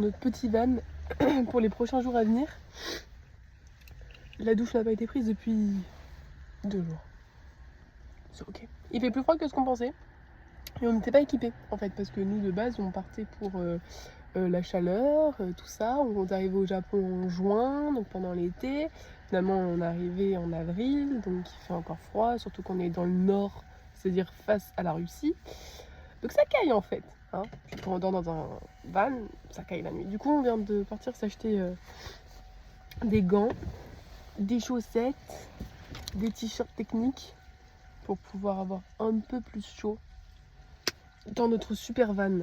notre petit van pour les prochains jours à venir. La douche n'a pas été prise depuis 2 jours. C'est ok. Il fait plus froid que ce qu'on pensait. Et on n'était pas équipés en fait, parce que nous de base on partait pour la chaleur, tout ça. On est arrivé au Japon en juin, donc pendant l'été. Finalement on est arrivé en avril, donc il fait encore froid, surtout qu'on est dans le nord, c'est-à-dire face à la Russie. Donc ça caille en fait. Hein. Puis quand on dort dans un van, ça caille la nuit. Du coup on vient de partir s'acheter des gants, des chaussettes, des t-shirts techniques pour pouvoir avoir un peu plus chaud dans notre super van.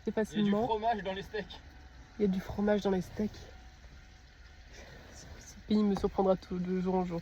C'est facilement. Il y a du fromage dans les steaks. Il y a du fromage dans les steaks. Ce pays me surprendra tout de jour en jour.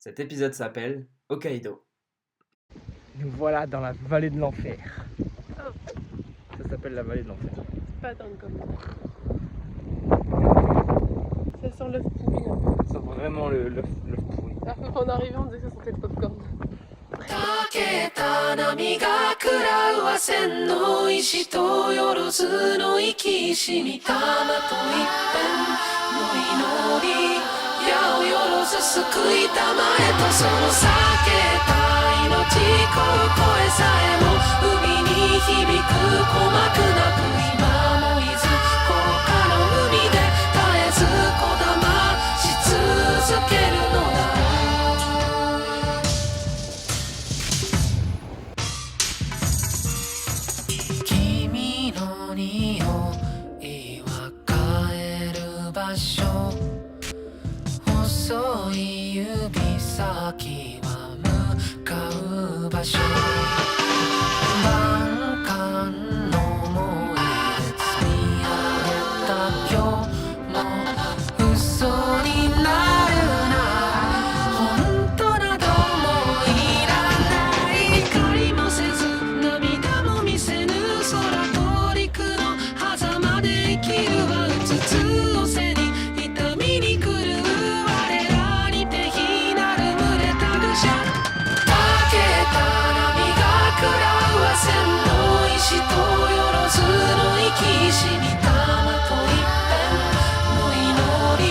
Cet épisode s'appelle Hokkaido. Nous voilà dans la vallée de l'enfer. Ça s'appelle la vallée de l'enfer. C'est pas attendre comme ça. Ça sent l'œuf pourri. Hein. Ça sent vraiment l'œuf pourri. Alors que quand on est arrivé, on disait que ça sentait le popcorn. けた波が食らうは千の石とよろずの生きしみたまと一遍の祈り矢をよろず救いたまえとその避けた命こう声さえも海に響く鼓膜なく今も伊豆高架の海で絶えずこだまし続けるのだ細い指先は向かう場所万感の思い出見上げた今日も嘘になるな本当などもいらない怒りもせず涙も見せぬ空と陸の狭間で生きるはうつつを背に痛みに狂う我らに手ひなる群れた愚者たけた波が食らうは千の石とよろずの生きしみたまと一遍の祈り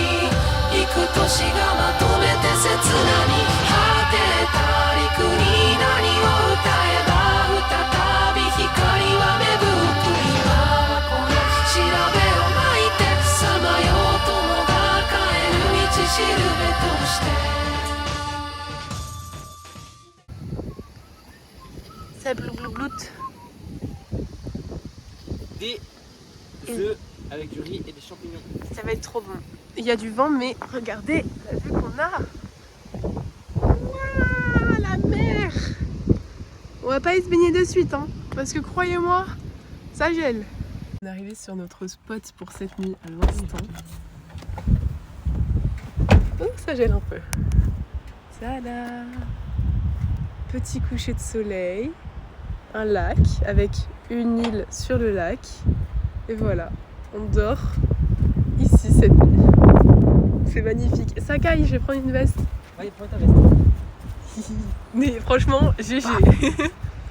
幾年がまとめて切なに果てた陸に何を歌えば再び光は芽吹く今はこの調べをまいてさまよう友が帰る道しるべとして Ça blouglougloute. Des œufs avec du riz et des champignons. Ça va être trop bon. Il y a du vent, mais regardez la vue qu'on a. Ouah, la mer. On va pas y se baigner de suite, hein, parce que croyez-moi, ça gèle. On est arrivé sur notre spot pour cette nuit à l'instant. Oh, ça gèle un peu. Tada! Petit coucher de soleil, un lac avec une île sur le lac. Et voilà, on dort ici cette nuit. C'est magnifique. Sakai, je vais prendre une veste. Ouais, prends ta veste. Mais franchement, GG.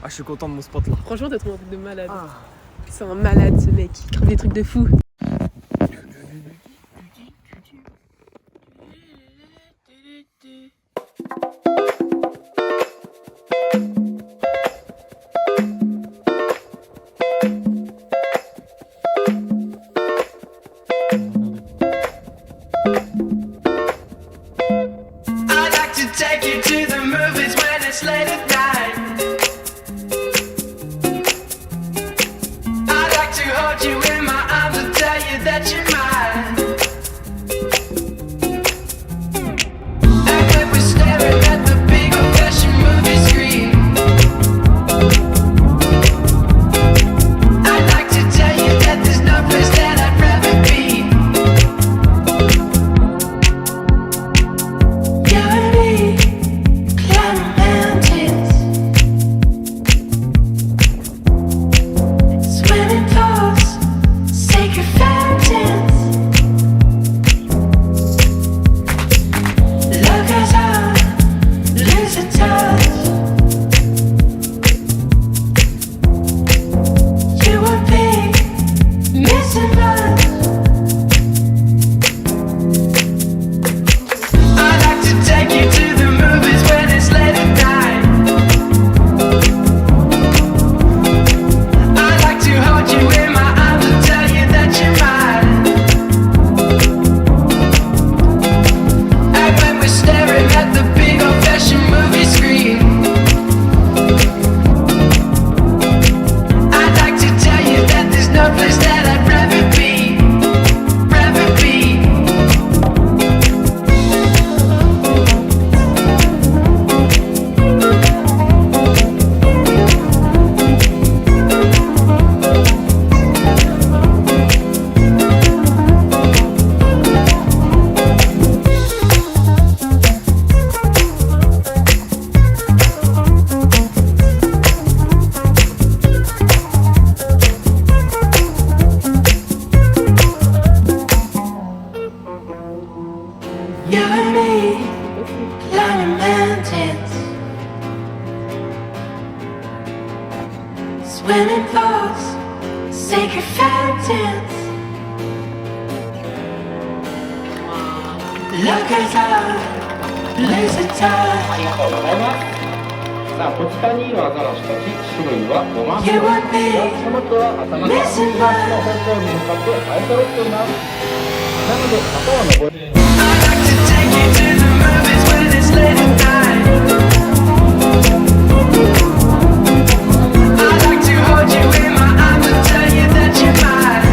Ah, je suis content de mon spot là. Franchement, t'as trouvé un truc de malade. Ah. C'est un malade ce mec, il crée des trucs de fou. I'd like to take you to the movies when it's late at night. I'd like to hold you in my arms and tell you that you're mine. And then we're staring at the big old-fashioned movie screen. I'd like to tell you that there's no place that I'd rather be. You and me, climbing mountains, swimming pools, sacred fountains. Look as I lose a touch. You would be missing much. I'd like to take you to the movies when it's late at night. I'd like to hold you in my arms and tell you that you're mine. And when we're staring at the big old-fashioned movie screen, I'd like to tell you that there's no place that I'd rather be, rather be. You and me, climbing mountains, swimming pools, sacred fountains. Look as I lose a touch. ありがとうございます。さあ、こちらにいるアザラシたち、種類は5万種。 You and me, その子は頭が東の方向に向かって生え揃っています。なので、旗を登り I'd like to take you to the movies when it's late at night. I'd like to hold you in my arms and tell you that you're mine.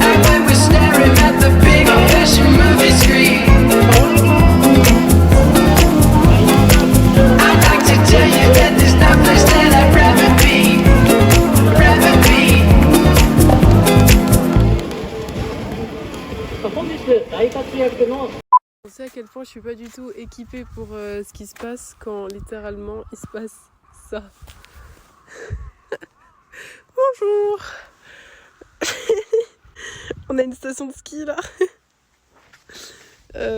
And when we're staring at the big old-fashioned movie screen, I'd like to tell you that there's no place that I'd rather be, rather be. 本日大活躍の On sait à quel point je suis pas du tout équipée pour ce qui se passe quand littéralement il se passe ça. Bonjour. On a une station de ski là.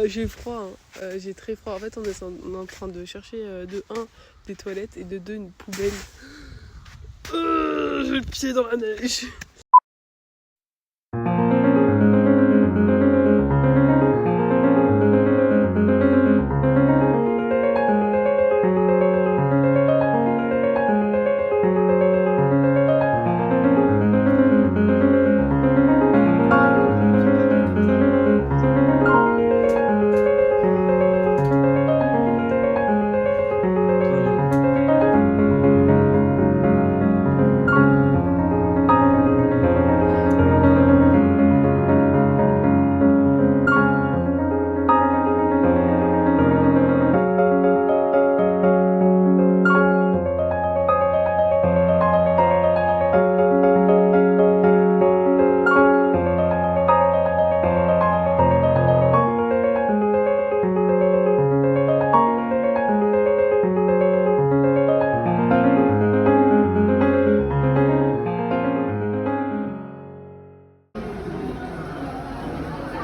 J'ai froid, hein. J'ai très froid. En fait on est en train de chercher de 1 des toilettes et de 2 une poubelle. J'ai le pied dans la neige.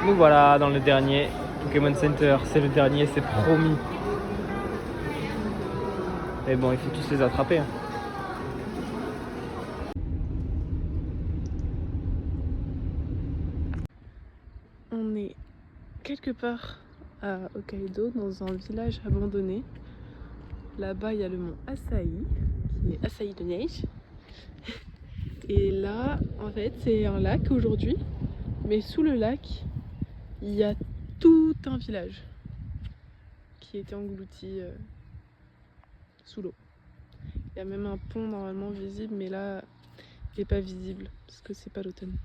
Nous voilà dans le dernier Pokémon Center. C'est le dernier, c'est promis. Mais bon, il faut tous les attraper. Hein. On est quelque part à Hokkaido, dans un village abandonné. Là-bas, il y a le mont Asahi, qui est Asahi de neige. Et là, en fait, c'est un lac aujourd'hui. Mais sous le lac, il y a tout un village qui a été englouti sous l'eau. Il y a même un pont normalement visible, mais là, il n'est pas visible parce que c'est pas l'automne.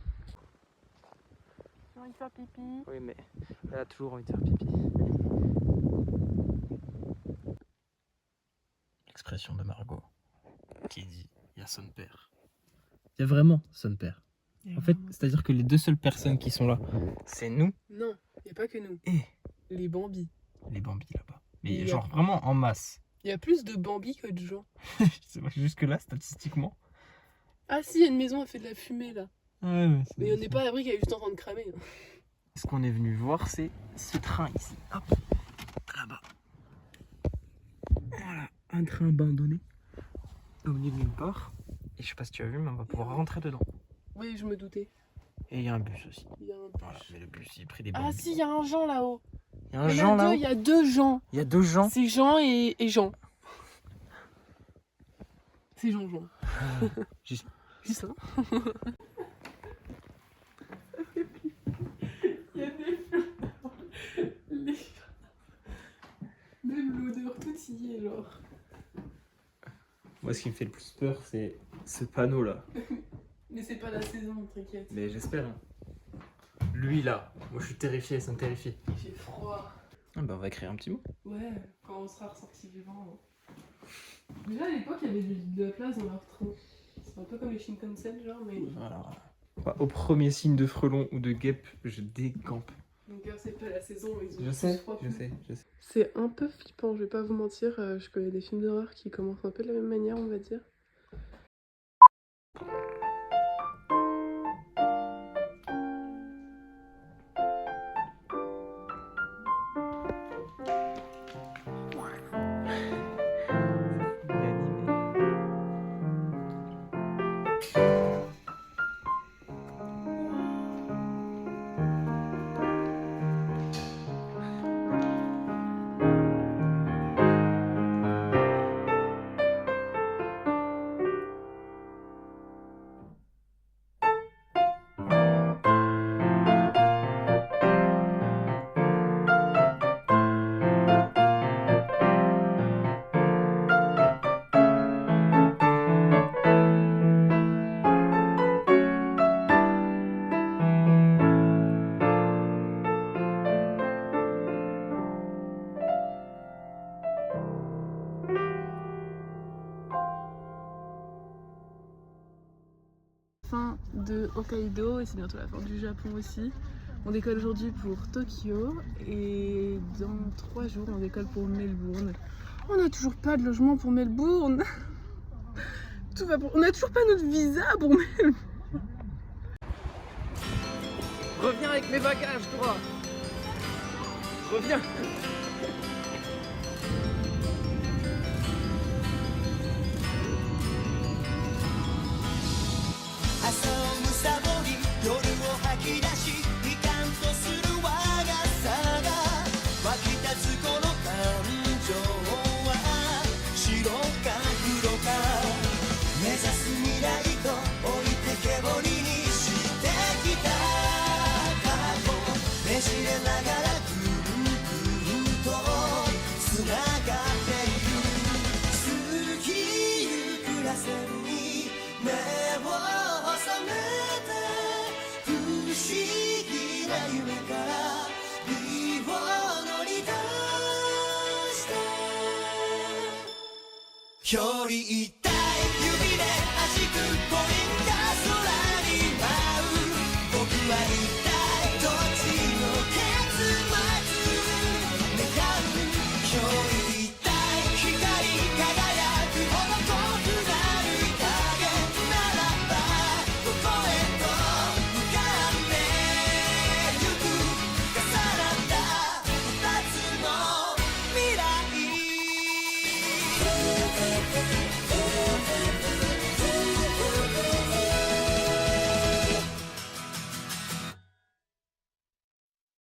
J'ai envie de faire pipi. Oui, mais elle a toujours envie de faire pipi. L'expression de Margot qui dit il y a son père. Il y a vraiment son père. En fait, c'est-à-dire que les deux seules personnes qui sont là, c'est nous Non, il n'y a pas que nous. et Les Bambis. les Bambis là-bas. Il y Mais a- genre vraiment en masse. Il y a plus de Bambis que de gens. Jusque-là, statistiquement. Ah si, il y a une maison, elle fait de la fumée là. Ouais, Mais on n'est pas à l'abri qu'elle est juste en train de cramer. Hein. Ce qu'on est venu voir, c'est ce train ici. Hop, là-bas. Voilà, un train abandonné au milieu de nulle part. Et je sais pas si tu as vu, mais on va pouvoir rentrer dedans. Oui, je me doutais. Et il y a un bus aussi. Il y a un Voilà, bus. mais le bus, il est pris des Ah Bambis. si, il y a un Jean là-haut. Il y a un Jean là. Il y a deux Jean. Il y a deux gens. C'est Jean et Jean. C'est Jean. Juste- Juste ça. Il y a des fleurs. Même l'odeur, tout y est, genre. Moi, ce qui me fait le plus peur, c'est ce panneau là. Mais c'est pas la saison, t'inquiète. Mais j'espère. Hein. Lui là, moi je suis terrifié, ça me terrifie. Il fait froid. Ah bah on va écrire un petit mot. Ouais, quand on sera ressorti vivant. Déjà à l'époque, il y avait de la place dans leur train. C'est un peu comme les Shinkansen, genre, mais. Voilà. Bah, au premier signe de frelon ou de guêpe, je décampe. Donc c'est pas la saison, ils ont Je tous sais, froid. je sais. C'est un peu flippant, je vais pas vous mentir. Je connais des films d'horreur qui commencent un peu de la même manière, on va dire. Fin de Hokkaido et c'est bientôt la fin du Japon aussi. On décolle aujourd'hui pour Tokyo et dans 3 jours on décolle pour Melbourne. On n'a toujours pas de logement pour Melbourne. Tout va pour... On n'a toujours pas notre visa pour Melbourne. Reviens avec mes bagages, toi. Reviens.距離一体指で弾く